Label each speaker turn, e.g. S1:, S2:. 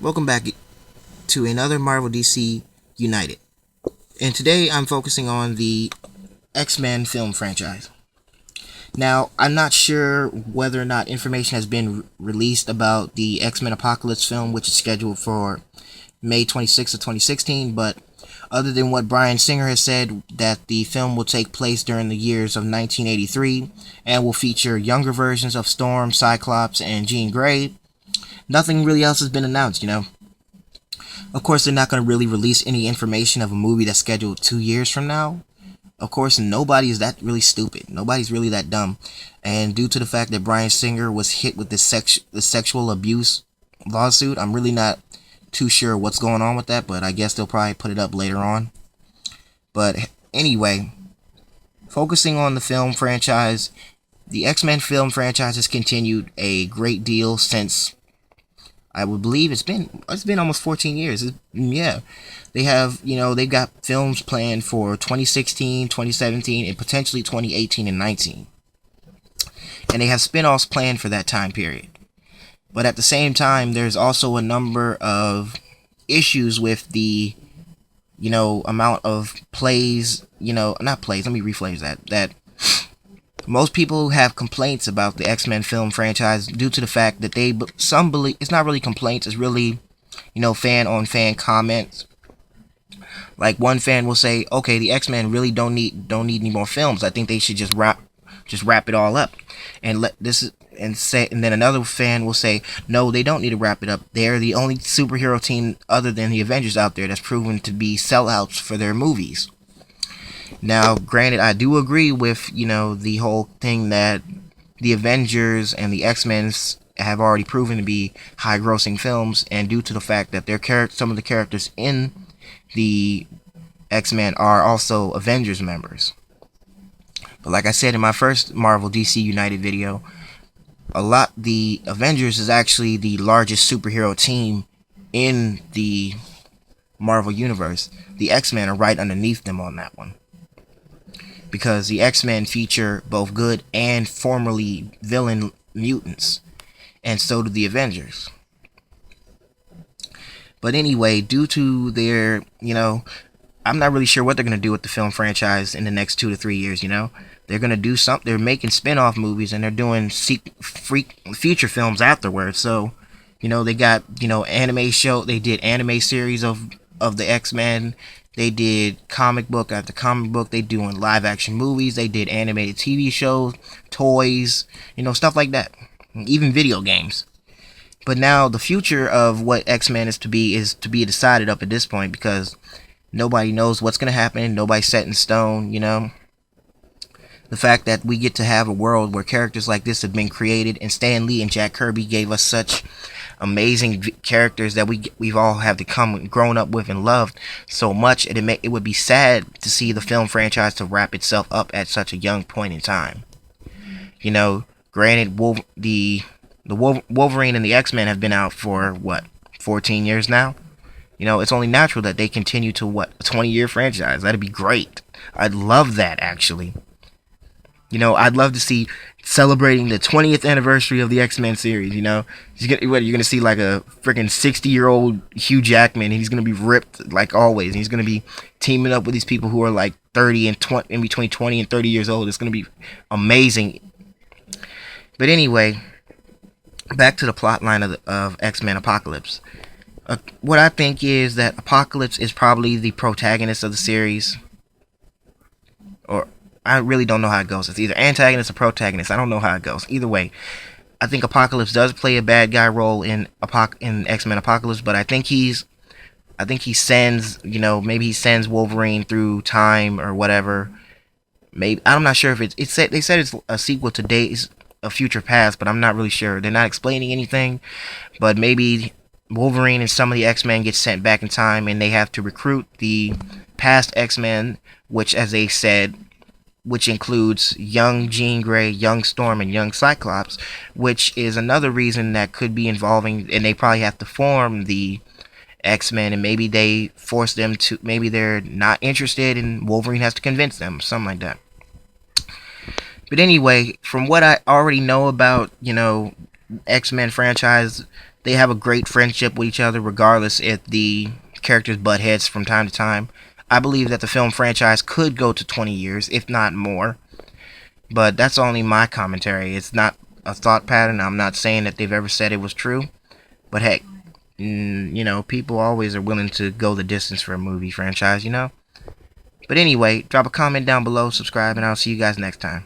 S1: Welcome back to another Marvel DC United. And today I'm focusing on the X-Men film franchise. Now, I'm not sure whether or not information has been released about the X-Men Apocalypse film, which is scheduled for May 26th of 2016, but other than what Bryan Singer has said, that the film will take place during the years of 1983 and will feature younger versions of Storm, Cyclops, and Jean Grey, nothing really else has been announced. Of course, they're not going to really release any information of a movie that's scheduled 2 years from now. Of course, nobody is that really stupid. Nobody's really that dumb. And due to the fact that Bryan Singer was hit with this sexual abuse lawsuit, I'm really not too sure what's going on with that, but I guess they'll probably put it up later on. But anyway, focusing on the film franchise, the X-Men film franchise has continued a great deal since I would believe it's been almost 14 years. Yeah. They've got films planned for 2016, 2017, and potentially 2018 and 19. And they have spin-offs planned for that time period. But at the same time, there's also a number of issues with the, amount of plays, not plays, let me rephrase that most people have complaints about the X-Men film franchise due to the fact that some believe it's not really complaints, it's really, fan on fan comments. Like one fan will say, "Okay, the X-Men really don't need any more films. I think they should just wrap it all up." And then another fan will say, "No, they don't need to wrap it up. They're the only superhero team other than the Avengers out there that's proven to be sellouts for their movies." Now, granted, I do agree with, the whole thing that the Avengers and the X-Men have already proven to be high-grossing films, and due to the fact that some of the characters in the X-Men are also Avengers members. But like I said in my first Marvel DC United video, the Avengers is actually the largest superhero team in the Marvel Universe. The X-Men are right underneath them on that one, because the X-Men feature both good and formerly villain mutants, and so do the Avengers. But anyway, due to their, I'm not really sure what they're going to do with the film franchise in the next 2 to 3 years, They're going to do something, they're making spin-off movies, and they're doing feature films afterwards, so, they got, anime show, they did anime series of the X-Men. They did comic book after comic book. They doing live action movies. They did animated TV shows, toys, stuff like that. Even video games. But now the future of what X-Men is to be decided up at this point, because nobody knows what's going to happen. Nobody's set in stone, The fact that we get to have a world where characters like this have been created, and Stan Lee and Jack Kirby gave us such amazing characters that we've all have grown up with and loved so much, it would be sad to see the film franchise to wrap itself up at such a young point in time. Granted, the Wolverine and the X-Men have been out for 14 years now. It's only natural that they continue to a 20-year franchise. That'd be great. I'd love that, actually. I'd love to see celebrating the 20th anniversary of the X-Men series, You're going to see like a freaking 60-year-old Hugh Jackman, and he's going to be ripped like always, and he's going to be teaming up with these people who are like 30 and 20, in between 20 and 30 years old. It's going to be amazing. But anyway, back to the plot line of X-Men Apocalypse. What I think is that Apocalypse is probably the protagonist of the series, or I really don't know how it goes. It's either antagonist or protagonist. I don't know how it goes. Either way, I think Apocalypse does play a bad guy role in X-Men Apocalypse, but I think he sends, maybe he sends Wolverine through time or whatever. Maybe, I'm not sure if they said it's a sequel to Days of Future Past, but I'm not really sure. They're not explaining anything, but maybe Wolverine and some of the X-Men get sent back in time, and they have to recruit the past X-Men, which, as they said, which includes young Jean Grey, young Storm, and young Cyclops, which is another reason that could be involving, and they probably have to form the X-Men, and maybe they force them to, maybe they're not interested, and Wolverine has to convince them, something like that. But anyway, from what I already know about, X-Men franchise, they have a great friendship with each other, regardless if the characters butt heads from time to time. I believe that the film franchise could go to 20 years, if not more. But that's only my commentary. It's not a thought pattern. I'm not saying that they've ever said it was true. But heck, people always are willing to go the distance for a movie franchise, But anyway, drop a comment down below, subscribe, and I'll see you guys next time.